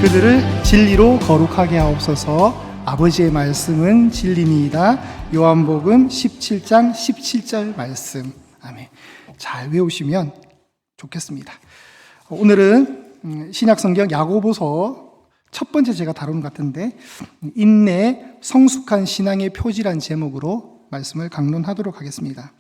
우리들을 진리로 거룩하게 하옵소서. 아버지의 말씀은 진리니이다. 요한복음 17장 17절 말씀. 아멘. 잘 외우시면 좋겠습니다. 오늘은 신약성경 야고보서 첫 번째 제가 다루는 것 같은데, 인내 성숙한 신앙의 표지란 제목으로 말씀을 강론하도록 하겠습니다.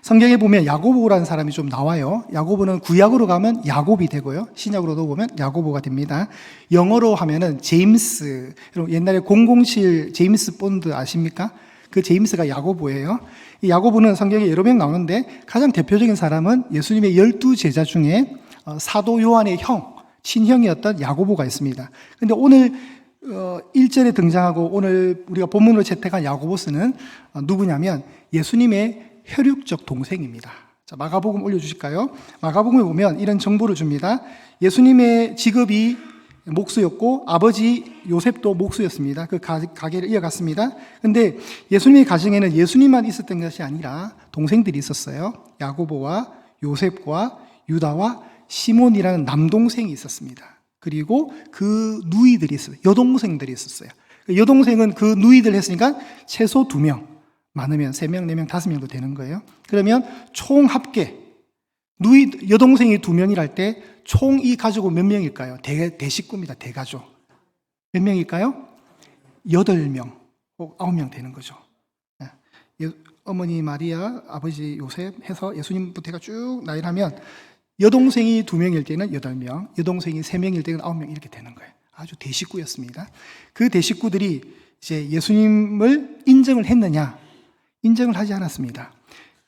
성경에 보면 야고보라는 사람이 좀 나와요. 야고보는 구약으로 가면 야곱이 되고요, 신약으로도 보면 야고보가 됩니다. 영어로 하면은 제임스, 여러분 옛날에 007 제임스 본드 아십니까? 그 제임스가 야고보예요. 이 야고보는 성경에 여러 명 나오는데 가장 대표적인 사람은 예수님의 12제자 중에 사도 요한의 친형이었던 야고보가 있습니다. 근데 오늘 1절에 등장하고 오늘 우리가 본문으로 채택한 야고보스는 누구냐면 예수님의 혈육적 동생입니다. 자, 마가복음 올려주실까요? 마가복음에 보면 이런 정보를 줍니다. 예수님의 직업이 목수였고 아버지 요셉도 목수였습니다. 그 가게를 이어갔습니다. 근데 예수님의 가정에는 예수님만 있었던 것이 아니라 동생들이 있었어요. 야고보와 요셉과 유다와 시몬이라는 남동생이 있었습니다. 그리고 그 누이들이 있었어요. 여동생들이 있었어요. 여동생은 그 누이들 했으니까 최소 2명, 많으면 3명, 4명, 5명도 되는 거예요. 그러면 총 합계 여동생이 2명이랄 때 총 이 가족은 몇 명일까요? 대식구입니다. 대가족. 몇 명일까요? 8명, 꼭 9명 되는 거죠. 어머니 마리아, 아버지 요셉 해서 예수님부터 해가 쭉 나열하면 여동생이 2명일 때는 8명, 여동생이 3명일 때는 9명 이렇게 되는 거예요. 아주 대식구였습니다. 그 대식구들이 이제 예수님을 인정을 했느냐? 인정을 하지 않았습니다.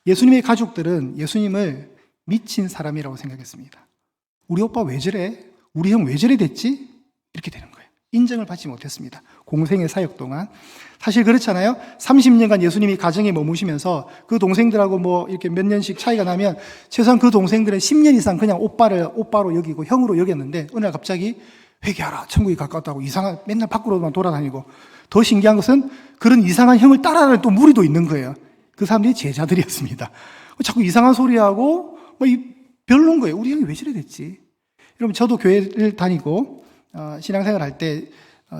예수님의 가족들은 예수님을 미친 사람이라고 생각했습니다. 우리 오빠 왜 저래? 우리 형 왜 저래 됐지? 이렇게 되는 거예요. 인정을 받지 못했습니다. 공생의 사역 동안. 사실 그렇잖아요. 30년간 예수님이 가정에 머무시면서 그 동생들하고 이렇게 몇 년씩 차이가 나면 최소한 그 동생들은 10년 이상 그냥 오빠로 여기고 형으로 여겼는데 어느 날 갑자기 회개하라, 천국이 가깝다고 맨날 밖으로만 돌아다니고, 더 신기한 것은 그런 이상한 형을 따라하는 또 무리도 있는 거예요. 그 사람들이 제자들이었습니다. 자꾸 이상한 소리하고 별로인 거예요. 우리 형이 왜 저래 됐지? 여러분, 저도 교회를 다니고 신앙생활 할 때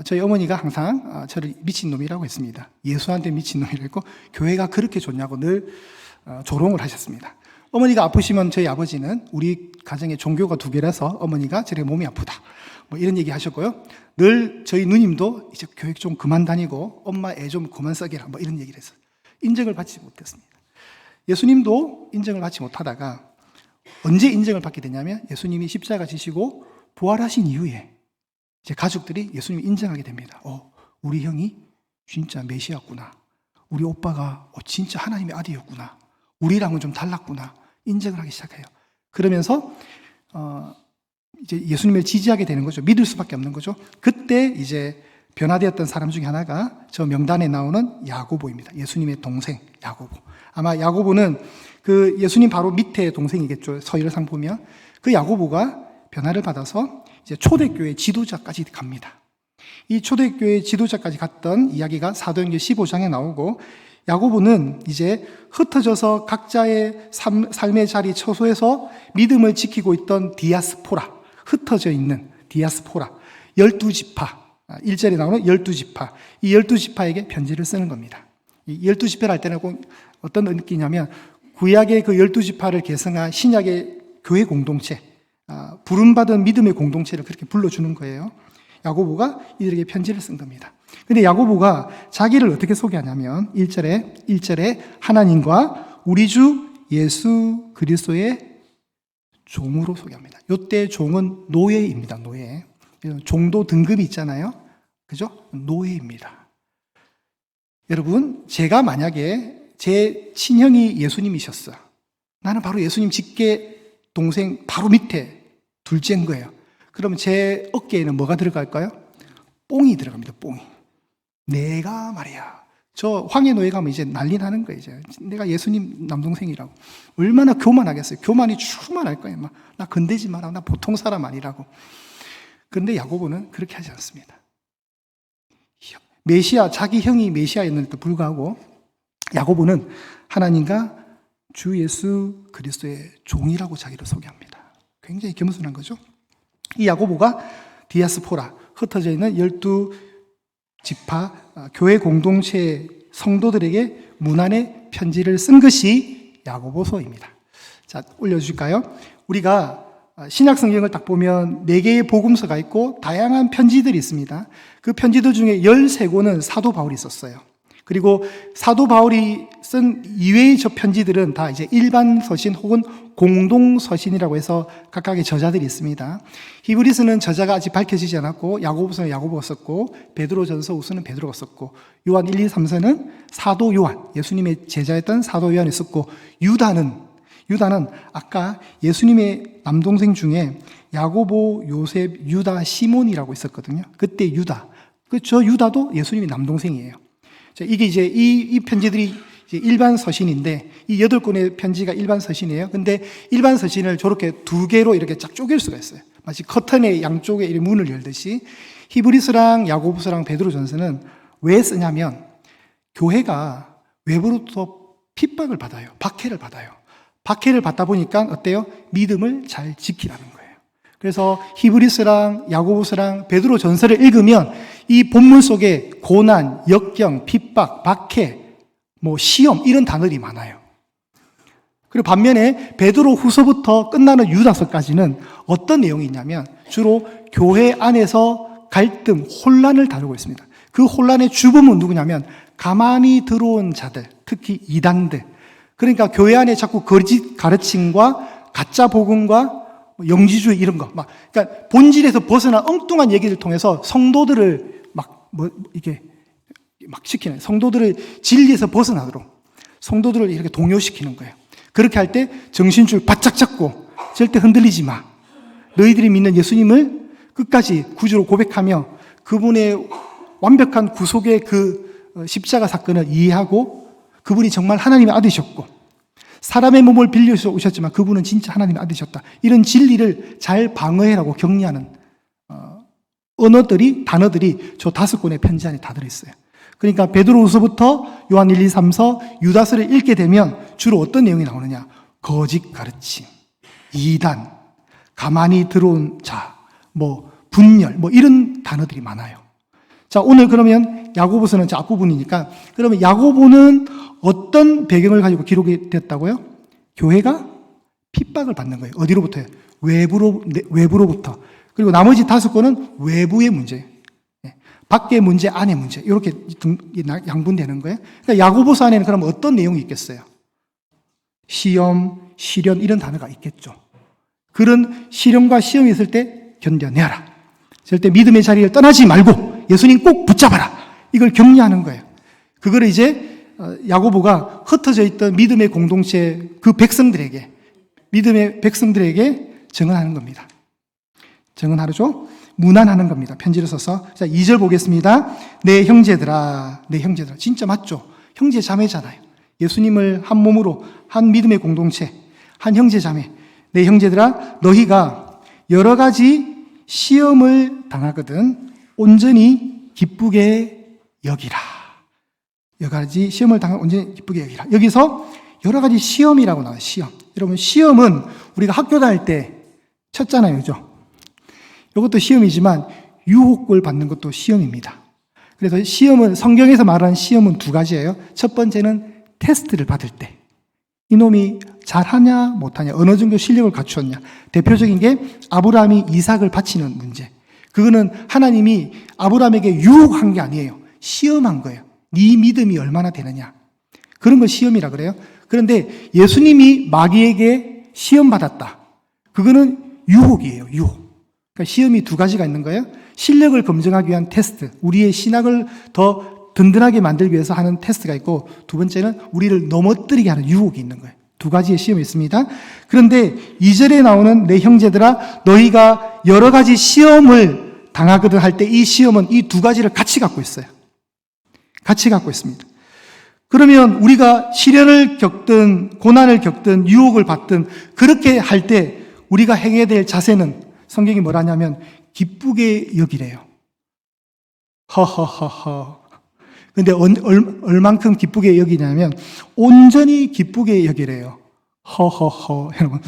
저희 어머니가 항상 저를 미친놈이라고 했습니다. 예수한테 미친놈이라고 했고 교회가 그렇게 좋냐고 늘 조롱을 하셨습니다. 어머니가 아프시면 저희 아버지는 우리 가정에 종교가 2개라서 어머니가 저희 몸이 아프다, 이런 얘기 하셨고요. 늘 저희 누님도 이제 교회 좀 그만 다니고 엄마 애 좀 그만 썩여라, 이런 얘기를 했어요. 인정을 받지 못했습니다. 예수님도 인정을 받지 못하다가 언제 인정을 받게 되냐면 예수님이 십자가 지시고 부활하신 이후에 이제 가족들이 예수님을 인정하게 됩니다. 우리 형이 진짜 메시아구나. 우리 오빠가 진짜 하나님의 아들이었구나. 우리랑은 좀 달랐구나. 인정을 하기 시작해요. 그러면서 이제 예수님을 지지하게 되는 거죠. 믿을 수밖에 없는 거죠. 그때 이제 변화되었던 사람 중에 하나가 저 명단에 나오는 야고보입니다. 예수님의 동생 야고보. 아마 야고보는 그 예수님 바로 밑에 동생이겠죠. 서열상 보면 그 야고보가 변화를 받아서 이제 초대교회 지도자까지 갑니다. 이 초대교회 지도자까지 갔던 이야기가 사도행전 15장에 나오고, 야고보는 이제 흩어져서 각자의 삶의 자리 처소에서 믿음을 지키고 있던 디아스포라, 흩어져 있는 디아스포라, 12지파, 1절에 나오는 12지파, 이 12지파에게 편지를 쓰는 겁니다. 이 12지파를 할 때는 꼭 어떤 느낌이냐면 구약의 그 12지파를 계승한 신약의 교회 공동체, 부름받은 믿음의 공동체를 그렇게 불러주는 거예요. 야고보가 이들에게 편지를 쓴 겁니다. 근데 야고보가 자기를 어떻게 소개하냐면 1절에 하나님과 우리 주 예수 그리스도의 종으로 소개합니다. 이때 종은 노예입니다. 노예. 종도 등급이 있잖아요. 그죠? 노예입니다. 여러분, 제가 만약에 제 친형이 예수님이셨어. 나는 바로 예수님 직계 동생 바로 밑에 둘째인 거예요. 그럼 제 어깨에는 뭐가 들어갈까요? 뽕이 들어갑니다. 뽕이. 내가 말이야. 저 황해 노예 가면 이제 난리 나는 거예요. 이제 내가 예수님 남동생이라고. 얼마나 교만하겠어요. 교만이 충만할 거예요. 나 건들지 마라. 나 보통 사람 아니라고. 그런데 야고보는 그렇게 하지 않습니다. 자기 형이 메시아였는데도 불구하고 야고보는 하나님과 주 예수 그리스도의 종이라고 자기를 소개합니다. 굉장히 겸손한 거죠. 이 야고보가 디아스포라, 흩어져 있는 12지파 교회 공동체 성도들에게 문안의 편지를 쓴 것이 야고보서입니다. 자, 올려주실까요? 우리가 신약 성경을 딱 보면 4개의 복음서가 있고 다양한 편지들이 있습니다. 그 편지들 중에 13권은 사도 바울이 썼어요. 그리고 사도 바울이 쓴 이외의 저 편지들은 다 이제 일반 서신 혹은 공동 서신이라고 해서 각각의 저자들이 있습니다. 히브리서는 저자가 아직 밝혀지지 않았고, 야고보서는 야고보가 썼고, 베드로전서 우서는 베드로가 썼고, 요한 1, 2, 3서는 사도 요한, 예수님의 제자였던 사도 요한이 썼고, 유다는 아까 예수님의 남동생 중에 야고보, 요셉, 유다, 시몬이라고 있었거든요. 그때 유다, 저 유다도 예수님의 남동생이에요. 이게 이제 이 편지들이 이제 일반 서신인데, 이 8권의 편지가 일반 서신이에요. 근데 일반 서신을 저렇게 2개로 이렇게 쫙 쪼갤 수가 있어요. 마치 커튼의 양쪽에 이렇게 문을 열듯이. 히브리서랑 야고보서랑 베드로전서는 왜 쓰냐면, 교회가 외부로부터 핍박을 받아요. 박해를 받아요. 박해를 받다 보니까 어때요? 믿음을 잘 지키라는 거예요. 그래서 히브리서랑 야고보서랑 베드로전서를 읽으면 이 본문 속에 고난, 역경, 핍박, 박해, 시험 이런 단어들이 많아요. 그리고 반면에 베드로 후서부터 끝나는 유다서까지는 어떤 내용이 있냐면 주로 교회 안에서 갈등, 혼란을 다루고 있습니다. 그 혼란의 주범은 누구냐면 가만히 들어온 자들, 특히 이단들. 그러니까 교회 안에 자꾸 거짓 가르침과 가짜 복음과 영지주의 이런 거, 그러니까 본질에서 벗어난 엉뚱한 얘기를 통해서 성도들을 시키는, 성도들을 진리에서 벗어나도록 성도들을 이렇게 동요시키는 거예요. 그렇게 할 때 정신줄 바짝 잡고 절대 흔들리지 마. 너희들이 믿는 예수님을 끝까지 구주로 고백하며 그분의 완벽한 구속의 그 십자가 사건을 이해하고 그분이 정말 하나님의 아들이셨고 사람의 몸을 빌려서 오셨지만 그분은 진짜 하나님의 아들이셨다. 이런 진리를 잘 방어해라고 격려하는 단어들이 저 5권의 편지 안에 다 들어있어요. 그러니까 베드로후서부터 요한 1, 2, 3서, 유다서를 읽게 되면 주로 어떤 내용이 나오느냐? 거짓 가르침, 이단, 가만히 들어온 자, 분열, 이런 단어들이 많아요. 자, 오늘 그러면 야고보서는 앞부분이니까, 그러면 야고보는 어떤 배경을 가지고 기록이 됐다고요? 교회가 핍박을 받는 거예요. 어디로부터요? 외부로부터. 그리고 나머지 5권은 외부의 문제. 밖의 문제, 안의 문제. 이렇게 양분되는 거예요. 그러니까 야고보서 안에는 그럼 어떤 내용이 있겠어요? 시험, 시련, 이런 단어가 있겠죠. 그런 시련과 시험이 있을 때 견뎌내라. 절대 믿음의 자리를 떠나지 말고 예수님 꼭 붙잡아라. 이걸 격려하는 거예요. 그거를 이제 야고보가 흩어져 있던 믿음의 공동체 그 백성들에게, 믿음의 백성들에게 증언하는 겁니다. 증언하죠? 문안하는 겁니다. 편지를 써서. 자, 2절 보겠습니다. 내 형제들아. 진짜 맞죠? 형제 자매잖아요. 예수님을 한 몸으로, 한 믿음의 공동체, 한 형제 자매. 내 형제들아, 너희가 여러 가지 시험을 당하거든 온전히 기쁘게 여기라. 여러 가지 시험을 당하면 온전히 기쁘게 여기라. 여기서 여러 가지 시험이라고 나와요. 시험. 여러분, 시험은 우리가 학교 다닐 때 쳤잖아요. 그죠? 이것도 시험이지만 유혹을 받는 것도 시험입니다. 그래서 시험은, 성경에서 말하는 시험은 2가지예요. 첫 번째는 테스트를 받을 때. 이놈이 잘하냐 못하냐, 어느 정도 실력을 갖추었냐. 대표적인 게 아브라함이 이삭을 바치는 문제. 그거는 하나님이 아브라함에게 유혹한 게 아니에요. 시험한 거예요. 네 믿음이 얼마나 되느냐. 그런 걸 시험이라 그래요. 그런데 예수님이 마귀에게 시험받았다. 그거는 유혹이에요. 유혹. 그러니까 시험이 2가지가 있는 거예요. 실력을 검증하기 위한 테스트, 우리의 신학을 더 든든하게 만들기 위해서 하는 테스트가 있고, 2번째는 우리를 넘어뜨리게 하는 유혹이 있는 거예요. 2가지의 시험이 있습니다. 그런데 2절에 나오는 내 형제들아, 너희가 여러 가지 시험을 당하거든 할 때 이 시험은 이 2가지를 같이 갖고 있어요. 같이 갖고 있습니다. 그러면 우리가 시련을 겪든 고난을 겪든 유혹을 받든 그렇게 할 때 우리가 행해야 될 자세는 성경이 뭐라냐면 기쁘게 여기래요. 허허허허. 근데 얼만큼 기쁘게 여기냐면 온전히 기쁘게 여기래요. 허허허. 여러분,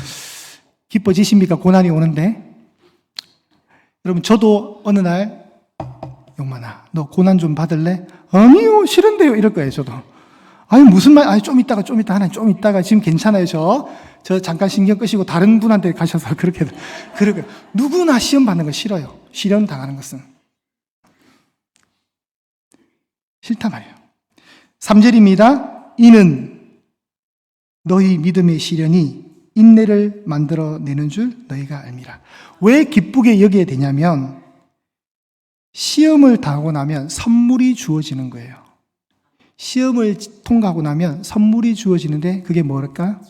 기뻐지십니까? 고난이 오는데. 여러분, 저도 어느 날, 용만아, 너 고난 좀 받을래? 아니요, 싫은데요. 이럴 거예요, 저도. 아니, 무슨 말, 아니, 좀 이따가, 하나님, 좀 이따가, 지금 괜찮아요, 저 잠깐 신경 끄시고 다른 분한테 가셔서 그렇게, 누구나 시험 받는 거 싫어요. 시련 당하는 것은. 싫단 말이에요. 3절입니다. 이는 너희 믿음의 시련이 인내를 만들어내는 줄 너희가 알미라. 왜 기쁘게 여기게 되냐면, 시험을 당하고 나면 선물이 주어지는 거예요. 시험을 통과하고 나면 선물이 주어지는데 그게 뭘까요?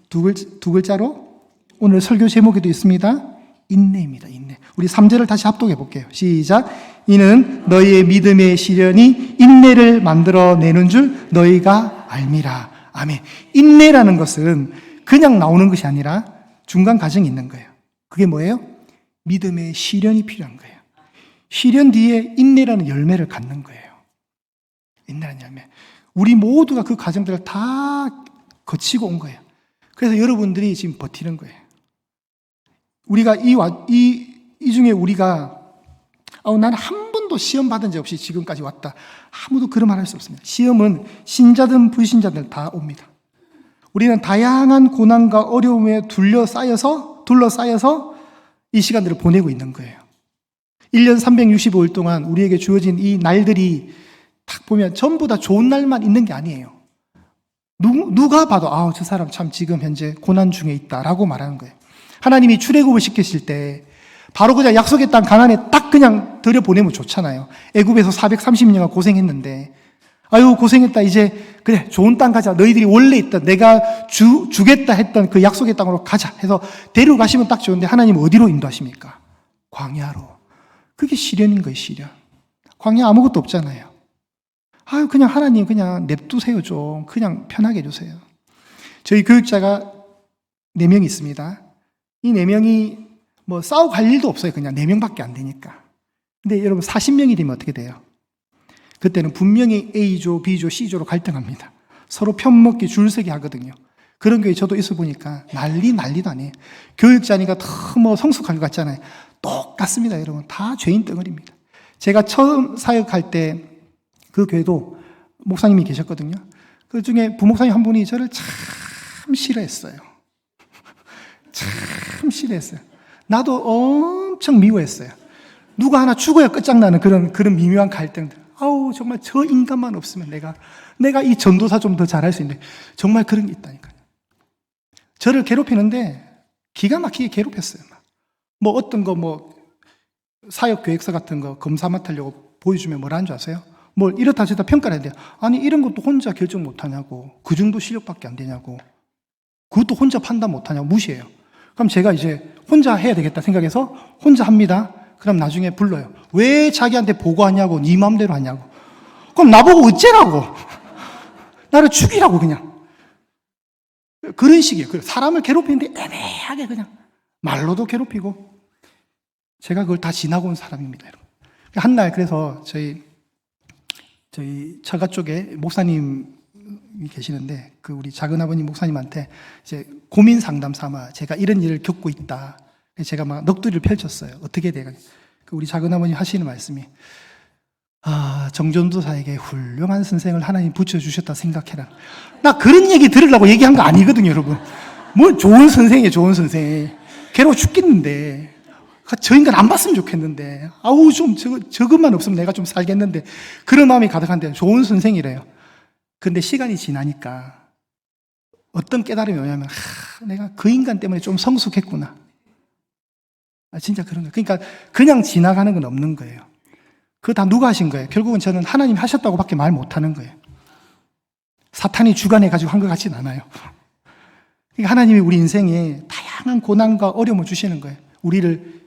두 글자로 오늘 설교 제목에도 있습니다. 인내입니다. 인내. 우리 3절을 다시 합독해 볼게요. 시작. 이는 너희의 믿음의 시련이 인내를 만들어내는 줄 너희가 알미라. 아멘. 인내라는 것은 그냥 나오는 것이 아니라 중간 과정이 있는 거예요. 그게 뭐예요? 믿음의 시련이 필요한 거예요. 시련 뒤에 인내라는 열매를 갖는 거예요. 인내라는 열매. 우리 모두가 그 과정들을 다 거치고 온 거예요. 그래서 여러분들이 지금 버티는 거예요. 우리가 이 중에 우리가 나는 한 번도 시험 받은 적 없이 지금까지 왔다. 아무도 그런 말 할 수 없습니다. 시험은 신자든 불신자든 다 옵니다. 우리는 다양한 고난과 어려움에 둘러싸여서 이 시간들을 보내고 있는 거예요. 1년 365일 동안 우리에게 주어진 이 날들이 딱 보면 전부 다 좋은 날만 있는 게 아니에요. 누가 봐도 저 사람 참 지금 현재 고난 중에 있다라고 말하는 거예요. 하나님이 출애굽을 시키실 때 바로 그냥 약속의 땅 가나안에 딱 그냥 들여보내면 좋잖아요. 애굽에서 430년간 고생했는데 고생했다. 이제 그래 좋은 땅 가자. 너희들이 원래 있던 내가 주겠다 했던 그 약속의 땅으로 가자 해서 데려가시면 딱 좋은데 하나님은 어디로 인도하십니까? 광야로. 그게 시련인 거예요. 시련. 광야 아무것도 없잖아요. 그냥 하나님 그냥 냅두세요. 좀 그냥 편하게 해주세요. 저희 교육자가 4명이 있습니다. 이 4명이 싸우고 갈 일도 없어요. 그냥 4명밖에 안 되니까. 근데 여러분 40명이 되면 어떻게 돼요? 그때는 분명히 A조, B조, C조로 갈등합니다. 서로 편먹기 줄서기 하거든요. 그런 교회 저도 있어 보니까 난리도 아니에요. 교육자니까 더 성숙할 것 같잖아요. 똑같습니다, 여러분. 다 죄인 덩어리입니다. 제가 처음 사역할 때 그 교회도 목사님이 계셨거든요. 그 중에 부목사님 한 분이 저를 참 싫어했어요. 참 싫어했어요. 나도 엄청 미워했어요. 누가 하나 죽어야 끝장나는 그런 미묘한 갈등들. 정말 저 인간만 없으면 내가 이 전도사 좀 더 잘할 수 있는데, 정말 그런 게 있다니까요. 저를 괴롭히는데 기가 막히게 괴롭혔어요. 어떤 사역 계획서 같은 거 검사 맡으려고 보여주면 뭐라는 줄 아세요? 이렇다 저렇다 평가를 해야 돼요. 아니, 이런 것도 혼자 결정 못하냐고. 그 정도 실력밖에 안 되냐고. 그것도 혼자 판단 못하냐고 무시해요. 그럼 제가 이제 혼자 해야 되겠다 생각해서 혼자 합니다. 그럼 나중에 불러요. 왜 자기한테 보고하냐고, 네 마음대로 하냐고. 그럼 나보고 어째라고. 나를 죽이라고 그냥. 그런 식이에요. 사람을 괴롭히는데 애매하게 그냥 말로도 괴롭히고. 제가 그걸 다 지나고 온 사람입니다, 여러분. 한날 그래서 저희 처가 쪽에 목사님이 계시는데 우리 작은아버님 목사님한테 이제 고민 상담 삼아 제가 이런 일을 겪고 있다. 제가 막 넋두리를 펼쳤어요. 어떻게 돼요? 우리 작은아버님 하시는 말씀이 정전도사에게 훌륭한 선생을 하나님 붙여주셨다 생각해라. 나 그런 얘기 들으려고 얘기한 거 아니거든요, 여러분. 좋은 선생이에요, 좋은 선생. 괴로워 죽겠는데. 저 인간 안 봤으면 좋겠는데. 저것만 없으면 내가 좀 살겠는데. 그런 마음이 가득한데 좋은 선생이래요. 근데 시간이 지나니까 어떤 깨달음이 오냐면, 내가 그 인간 때문에 좀 성숙했구나. 진짜 그런 거예요. 그러니까 그냥 지나가는 건 없는 거예요. 그거 다 누가 하신 거예요? 결국은 저는 하나님이 하셨다고 밖에 말 못하는 거예요. 사탄이 주관해가지고 한 것 같진 않아요. 그러니까 하나님이 우리 인생에 다양한 고난과 어려움을 주시는 거예요. 우리를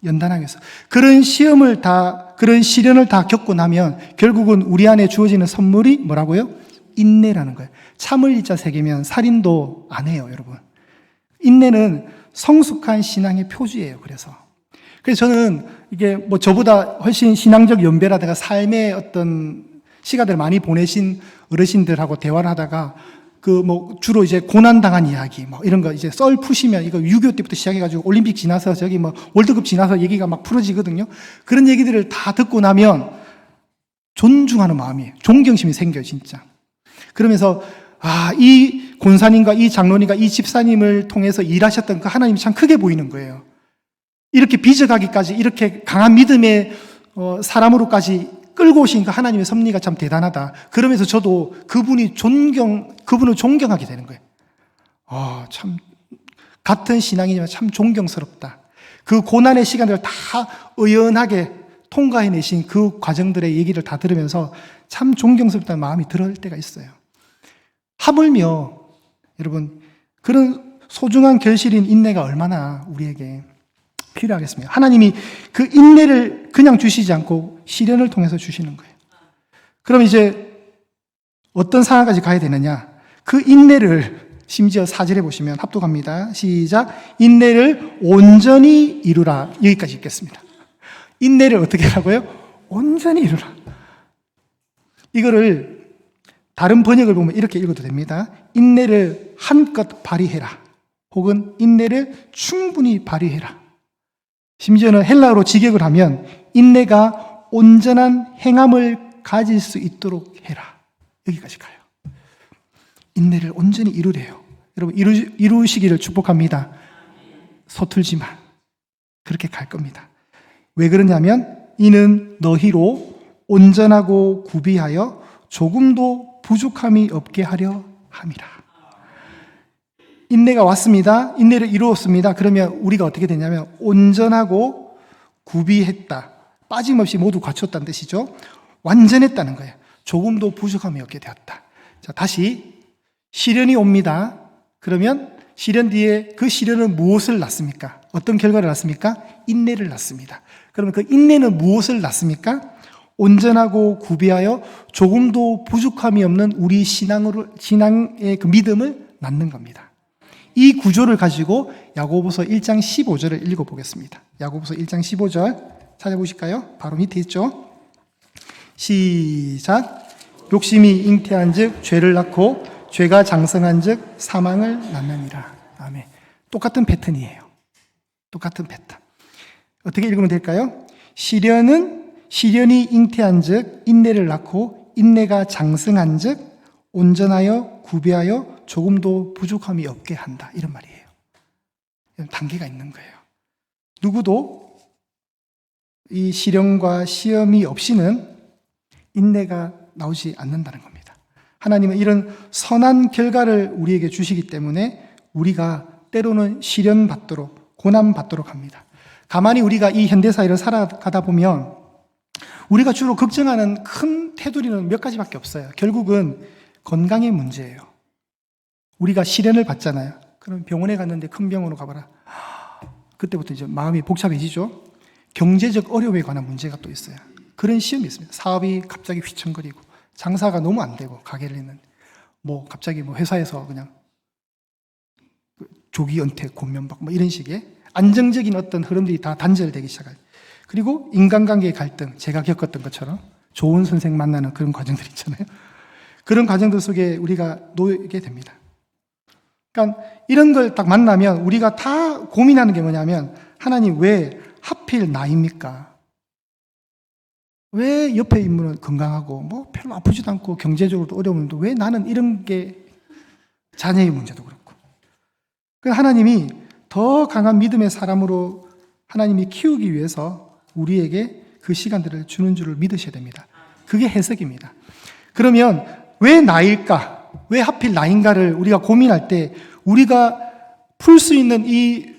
연단하기 위해서. 그런 시련을 다 겪고 나면 결국은 우리 안에 주어지는 선물이 뭐라고요? 인내라는 거예요. 참을 이자 새기면 살인도 안 해요, 여러분. 인내는 성숙한 신앙의 표지예요, 그래서 저는 이게 저보다 훨씬 신앙적 연배라든가 삶의 어떤 시간들을 많이 보내신 어르신들하고 대화를 하다가 주로 이제 고난당한 이야기, 이런 거 이제 썰 푸시면 이거 6.25 때부터 시작해가지고 올림픽 지나서 월드컵 지나서 얘기가 막 풀어지거든요. 그런 얘기들을 다 듣고 나면 존중하는 마음이에요. 존경심이 생겨요, 진짜. 그러면서, 이 권사님과 이 장로님과 이 집사님을 통해서 일하셨던 그 하나님이 참 크게 보이는 거예요. 이렇게 빚어가기까지 이렇게 강한 믿음의 사람으로까지 끌고 오신 그 하나님의 섭리가 참 대단하다. 그러면서 저도 그분을 존경하게 되는 거예요. 참, 같은 신앙이지만 참 존경스럽다. 그 고난의 시간들을 다 의연하게 통과해내신 그 과정들의 얘기를 다 들으면서 참 존경스럽다는 마음이 들을 때가 있어요. 하물며, 여러분, 그런 소중한 결실인 인내가 얼마나 우리에게 필요하겠습니까? 하나님이 그 인내를 그냥 주시지 않고 시련을 통해서 주시는 거예요. 그럼 이제 어떤 상황까지 가야 되느냐? 그 인내를 심지어 4절에 보시면 합독합니다. 시작. 인내를 온전히 이루라. 여기까지 읽겠습니다. 인내를 어떻게 하라고요? 온전히 이루라. 이거를 다른 번역을 보면 이렇게 읽어도 됩니다. 인내를 한껏 발휘해라. 혹은 인내를 충분히 발휘해라. 심지어는 헬라어로 직역을 하면 인내가 온전한 행함을 가질 수 있도록 해라. 여기까지 가요. 인내를 온전히 이루래요. 여러분 이루시기를 축복합니다. 서툴지만 그렇게 갈 겁니다. 왜 그러냐면 이는 너희로 온전하고 구비하여 조금도 부족함이 없게 하려 함이라. 인내가 왔습니다. 인내를 이루었습니다. 그러면 우리가 어떻게 되냐면 온전하고 구비했다. 빠짐없이 모두 갖췄다는 뜻이죠. 완전했다는 거예요. 조금도 부족함이 없게 되었다. 자, 다시 시련이 옵니다. 그러면 시련 뒤에 그 시련은 무엇을 낳습니까? 어떤 결과를 낳습니까? 인내를 낳습니다. 그러면 그 인내는 무엇을 낳습니까? 온전하고 구비하여 조금도 부족함이 없는 우리 신앙의 그 믿음을 낳는 겁니다. 이 구조를 가지고 야고보서 1장 15절을 읽어보겠습니다. 야고보서 1장 15절 찾아보실까요? 바로 밑에 있죠. 시작. 욕심이 잉태한 즉 죄를 낳고 죄가 장성한 즉 사망을 낳느니라. 아멘. 똑같은 패턴이에요. 똑같은 패턴. 어떻게 읽으면 될까요? 시련이 잉태한 즉 인내를 낳고 인내가 장성한 즉 온전하여 구비하여 조금도 부족함이 없게 한다. 이런 말이에요. 단계가 있는 거예요. 누구도 이 시련과 시험이 없이는 인내가 나오지 않는다는 겁니다. 하나님은 이런 선한 결과를 우리에게 주시기 때문에 우리가 때로는 시련받도록 고난받도록 합니다. 가만히 우리가 이 현대사회를 살아가다 보면 우리가 주로 걱정하는 큰 테두리는 몇 가지밖에 없어요. 결국은 건강의 문제예요. 우리가 시련을 받잖아요. 그럼 병원에 갔는데 큰 병원으로 가봐라. 그때부터 이제 마음이 복잡해지죠. 경제적 어려움에 관한 문제가 또 있어요. 그런 시험이 있습니다. 사업이 갑자기 휘청거리고 장사가 너무 안 되고 가게를 했는데 갑자기 회사에서 그냥 조기 은퇴, 권면받고 이런 식의 안정적인 어떤 흐름들이 다 단절되기 시작해요. 그리고 인간관계의 갈등, 제가 겪었던 것처럼 좋은 선생 만나는 그런 과정들 있잖아요. 그런 과정들 속에 우리가 놓이게 됩니다. 그러니까 이런 걸 딱 만나면 우리가 다 고민하는 게 뭐냐면 하나님 왜 하필 나입니까? 왜 옆에 인물은 건강하고 별로 아프지도 않고 경제적으로도 어려운데 왜 나는 이런 게 자녀의 문제도 그렇고. 그래서 하나님이 더 강한 믿음의 사람으로 하나님이 키우기 위해서 우리에게 그 시간들을 주는 줄을 믿으셔야 됩니다. 그게 해석입니다. 그러면 왜 나일까? 왜 하필 나인가를 우리가 고민할 때 우리가 풀 수 있는 이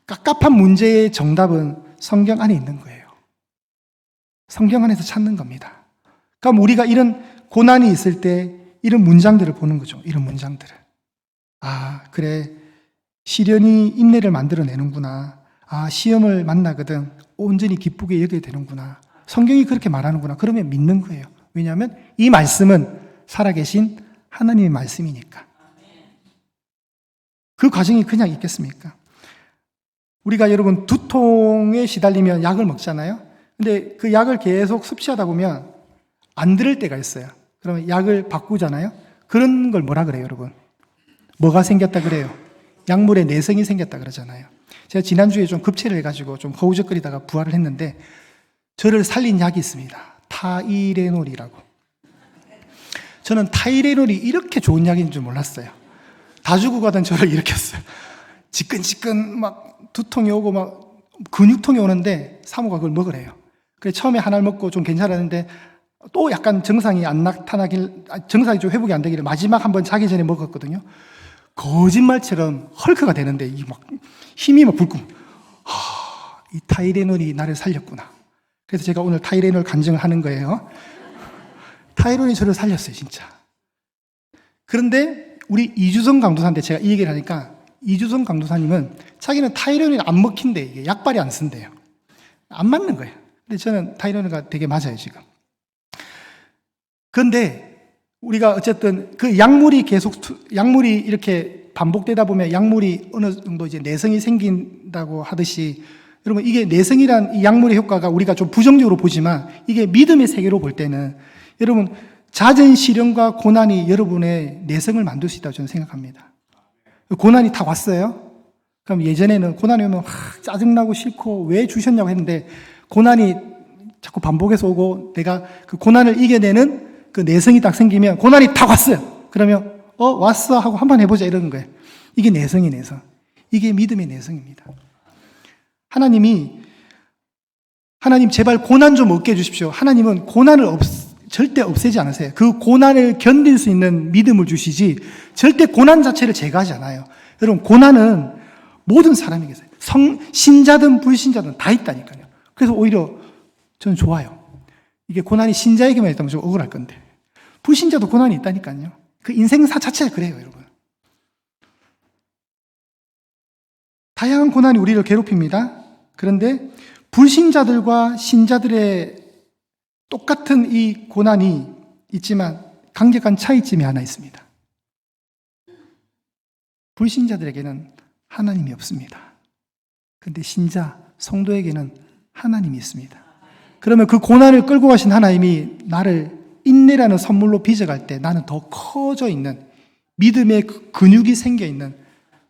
깝깝한 문제의 정답은 성경 안에 있는 거예요. 성경 안에서 찾는 겁니다. 그럼 우리가 이런 고난이 있을 때 이런 문장들을 보는 거죠. 이런 문장들을. 그래. 시련이 인내를 만들어내는구나. 시험을 만나거든 온전히 기쁘게 여겨야 되는구나. 성경이 그렇게 말하는구나. 그러면 믿는 거예요. 왜냐하면 이 말씀은 살아계신 하나님의 말씀이니까. 그 과정이 그냥 있겠습니까? 우리가 여러분 두통에 시달리면 약을 먹잖아요. 근데 그 약을 계속 섭취하다 보면 안 들을 때가 있어요. 그러면 약을 바꾸잖아요. 그런 걸 뭐라 그래요, 여러분? 뭐가 생겼다 그래요? 약물의 내성이 생겼다 그러잖아요. 제가 지난주에 좀 급체를 해가지고 좀 허우적거리다가 부활을 했는데 저를 살린 약이 있습니다. 타이레놀이라고. 저는 타이레놀이 이렇게 좋은 약인 줄 몰랐어요. 다 죽고 가던 저를 일으켰어요. 지끈지끈 막 두통이 오고 막 근육통이 오는데 사모가 그걸 먹으래요. 그래서 처음에 하나를 먹고 좀 괜찮았는데 또 약간 정상이 안 나타나길, 정상이 좀 회복이 안 되길래 마지막 한번 자기 전에 먹었거든요. 거짓말처럼 헐크가 되는데 이 막 힘이 막 불끈. 이 타이레놀이 나를 살렸구나. 그래서 제가 오늘 타이레놀 간증을 하는 거예요. 타이레놀이 저를 살렸어요, 진짜. 그런데 우리 이주성 강도사한테 제가 이 얘기를 하니까 이주성 강도사님은 자기는 타이레놀이 안 먹힌대. 이게 약발이 안 쓴대요. 안 맞는 거예요. 근데 저는 타이레놀가 되게 맞아요, 지금. 그런데 우리가 어쨌든 그 약물이 이렇게 반복되다 보면 약물이 어느 정도 이제 내성이 생긴다고 하듯이 여러분 이게 내성이란 이 약물의 효과가 우리가 좀 부정적으로 보지만 이게 믿음의 세계로 볼 때는 여러분 잦은 시련과 고난이 여러분의 내성을 만들 수 있다고 저는 생각합니다. 고난이 다 왔어요? 그럼 예전에는 고난이 오면 짜증나고 싫고 왜 주셨냐고 했는데 고난이 자꾸 반복해서 오고 내가 그 고난을 이겨내는 그 내성이 딱 생기면 고난이 다 왔어요. 그러면 왔어 하고 한번 해보자 이러는 거예요. 이게 내성이 내성. 이게 믿음의 내성입니다. 하나님 제발 고난 좀 없게 해주십시오. 하나님은 고난을 절대 없애지 않으세요. 그 고난을 견딜 수 있는 믿음을 주시지 절대 고난 자체를 제거하지 않아요. 여러분 고난은 모든 사람에게 신자든 불신자든 다 있다니까요. 그래서 오히려 저는 좋아요. 이게 고난이 신자에게만 있다면 좀 억울할 건데 불신자도 고난이 있다니까요. 그 인생사 자체가 그래요, 여러분. 다양한 고난이 우리를 괴롭힙니다. 그런데 불신자들과 신자들의 똑같은 이 고난이 있지만 강력한 차이점이 하나 있습니다. 불신자들에게는 하나님이 없습니다. 그런데 신자, 성도에게는 하나님이 있습니다. 그러면 그 고난을 끌고 가신 하나님이 나를 인내라는 선물로 빚어갈 때 나는 더 커져 있는 믿음의 근육이 생겨 있는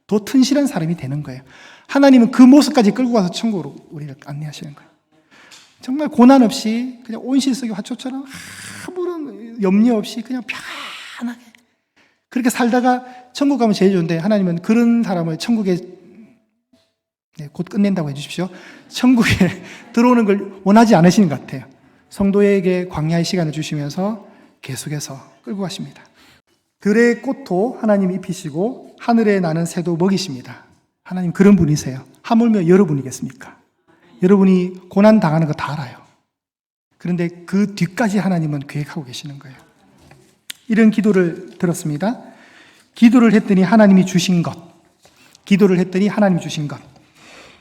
더 튼실한 사람이 되는 거예요. 하나님은 그 모습까지 끌고 가서 천국으로 우리를 안내하시는 거예요. 정말 고난 없이 그냥 온실속의 화초처럼 아무런 염려 없이 그냥 편하게 그렇게 살다가 천국 가면 제일 좋은데 하나님은 그런 사람을 천국에 곧 끝낸다고 해주십시오. 천국에 들어오는 걸 원하지 않으시는 것 같아요. 성도에게 광야의 시간을 주시면서 계속해서 끌고 가십니다. 들의 꽃도 하나님 입히시고 하늘에 나는 새도 먹이십니다. 하나님 그런 분이세요. 하물며 여러분이겠습니까? 여러분이 고난 당하는 거 다 알아요. 그런데 그 뒤까지 하나님은 계획하고 계시는 거예요. 이런 기도를 들었습니다. 기도를 했더니 하나님이 주신 것. 기도를 했더니 하나님이 주신 것.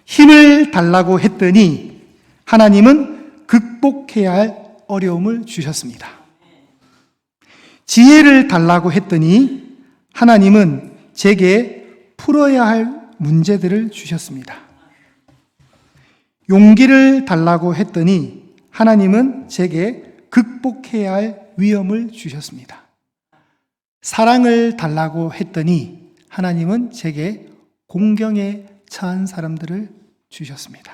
힘을 달라고 했더니 하나님은 극복해야 할 어려움을 주셨습니다. 지혜를 달라고 했더니 하나님은 제게 풀어야 할 문제들을 주셨습니다. 용기를 달라고 했더니 하나님은 제게 극복해야 할 위험을 주셨습니다. 사랑을 달라고 했더니 하나님은 제게 공경에 처한 사람들을 주셨습니다.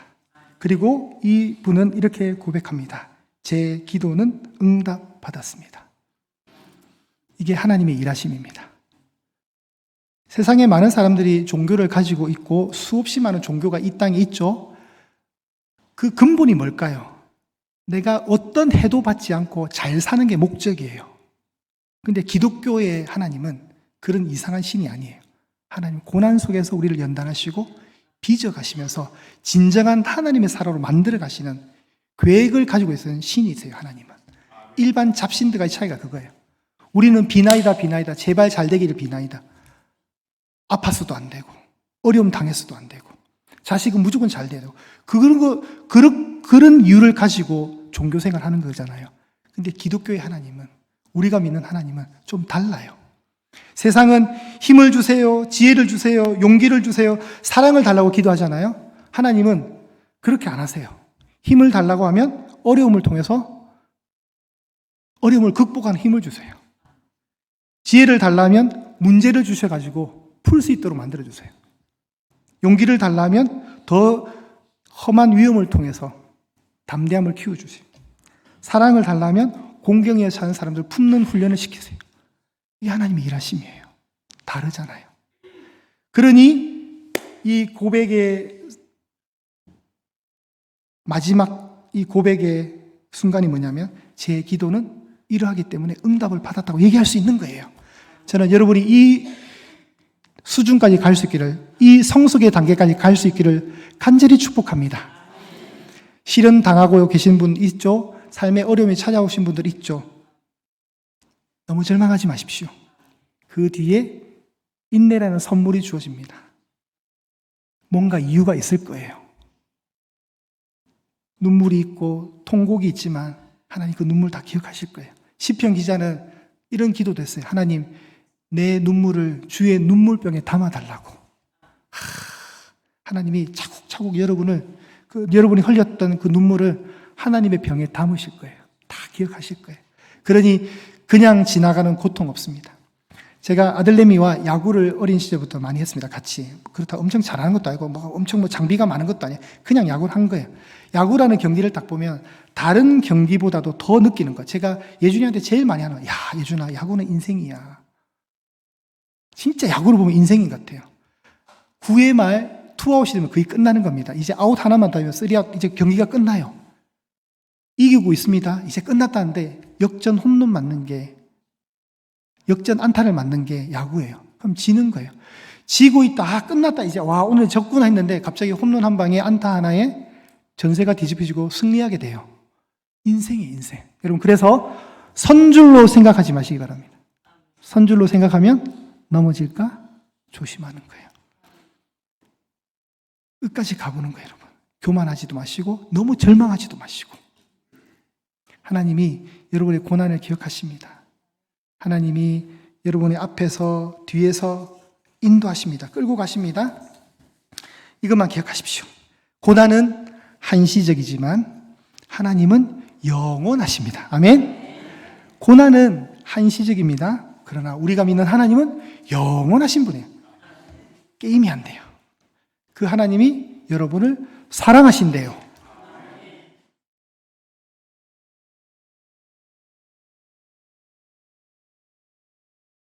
그리고 이 분은 이렇게 고백합니다. 제 기도는 응답받았습니다. 이게 하나님의 일하심입니다. 세상에 많은 사람들이 종교를 가지고 있고 수없이 많은 종교가 이 땅에 있죠. 그 근본이 뭘까요? 내가 어떤 해도 받지 않고 잘 사는 게 목적이에요. 근데 기독교의 하나님은 그런 이상한 신이 아니에요. 하나님 고난 속에서 우리를 연단하시고 빚어가시면서 진정한 하나님의 사람으로 만들어 가시는 계획을 가지고 있는 신이세요. 하나님은. 일반 잡신들과의 차이가 그거예요. 우리는 비나이다 제발 잘 되기를 비나이다. 아팠어도 안 되고 어려움 당했어도 안 되고 자식은 무조건 잘 돼야 되고 그런 이유를 가지고 종교생활 하는 거잖아요. 근데 기독교의 하나님은 우리가 믿는 하나님은 좀 달라요. 세상은 힘을 주세요, 지혜를 주세요, 용기를 주세요, 사랑을 달라고 기도하잖아요. 하나님은 그렇게 안 하세요. 힘을 달라고 하면 어려움을 통해서 어려움을 극복하는 힘을 주세요. 지혜를 달라면 문제를 주셔가지고 풀 수 있도록 만들어주세요. 용기를 달라면 더 험한 위험을 통해서 담대함을 키워주세요. 사랑을 달라면 공경에 사는 사람들 품는 훈련을 시키세요. 이게 하나님의 일하심이에요. 다르잖아요. 그러니 이 고백의 마지막 이 고백의 순간이 뭐냐면 제 기도는 이러하기 때문에 응답을 받았다고 얘기할 수 있는 거예요. 저는 여러분이 이 수준까지 갈 수 있기를, 이 성숙의 단계까지 갈 수 있기를 간절히 축복합니다. 실현 당하고 계신 분 있죠? 삶의 어려움이 찾아오신 분들 있죠? 너무 절망하지 마십시오. 그 뒤에 인내라는 선물이 주어집니다. 뭔가 이유가 있을 거예요. 눈물이 있고 통곡이 있지만 하나님 그 눈물 다 기억하실 거예요. 시편 기자는 이런 기도도 했어요. 하나님, 내 눈물을 주의 눈물병에 담아달라고. 하나님이 차곡차곡 여러분이 흘렸던 그 눈물을 하나님의 병에 담으실 거예요. 다 기억하실 거예요. 그러니 그냥 지나가는 고통 없습니다. 제가 아들내미와 야구를 어린 시절부터 많이 했습니다. 같이. 그렇다고 엄청 잘하는 것도 아니고 엄청 장비가 많은 것도 아니에요. 그냥 야구를 한 거예요. 야구라는 경기를 딱 보면 다른 경기보다도 더 느끼는 거. 제가 예준이한테 제일 많이 하는 거. 야, 예준아, 야구는 인생이야. 진짜 야구를 보면 인생인 것 같아요. 9회 말 투아웃이 되면 거의 끝나는 겁니다. 이제 아웃 하나만 더 하면 3아웃, 이제 경기가 끝나요. 이기고 있습니다. 이제 끝났다는데 역전 홈런 맞는 게, 역전 안타를 맞는 게 야구예요. 그럼 지는 거예요. 지고 있다, 끝났다, 이제 와, 오늘 졌구나 했는데 갑자기 홈런 한 방에 안타 하나에 전세가 뒤집혀지고 승리하게 돼요. 인생이에요, 인생. 여러분, 그래서 선줄로 생각하지 마시기 바랍니다. 선줄로 생각하면 넘어질까 조심하는 거예요. 끝까지 가보는 거예요, 여러분. 교만하지도 마시고 너무 절망하지도 마시고. 하나님이 여러분의 고난을 기억하십니다. 하나님이 여러분의 앞에서 뒤에서 인도하십니다. 끌고 가십니다. 이것만 기억하십시오. 고난은 한시적이지만 하나님은 영원하십니다. 아멘. 고난은 한시적입니다. 그러나 우리가 믿는 하나님은 영원하신 분이에요. 게임이 안 돼요. 그 하나님이 여러분을 사랑하신대요.